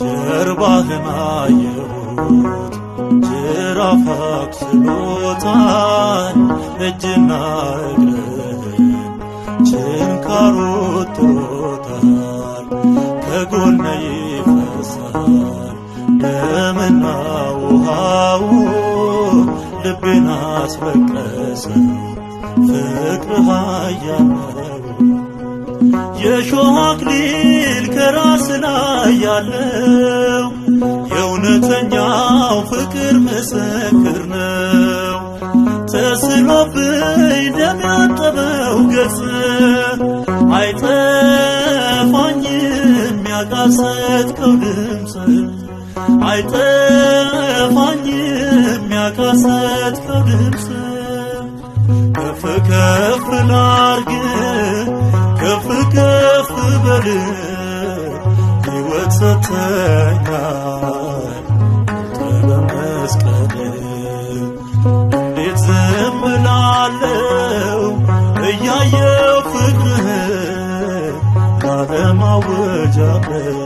ጀርባህን አየሁት ጅራፍ አቁስሎታል እጅና እግርህን ችንካሩ ወጥሮታል ከጎነ ይፈሳል ደምና ውሃው ልቤን አስለቀሰው ፍቅርህ ኃያል ነው። የሾህ አክሊል ከራስ ላይ ያለው የእውነተኛው ፍቅር ምስክር ነው። ተስሎብኝ ደም ያጠበው ገጽ አይጠፋኝም ያቃሰትከው ድምፅ አይጠፋኝም ያቃሰትከው ድምፅ ከፍ ከፍ ላርግ ከፍ ከፍ በል ሕይወት ሰጥተኛል በመስቀል እንዴት ዝም እላለሁ እያየሁ ፍቅርህን ላለማወጃለሁ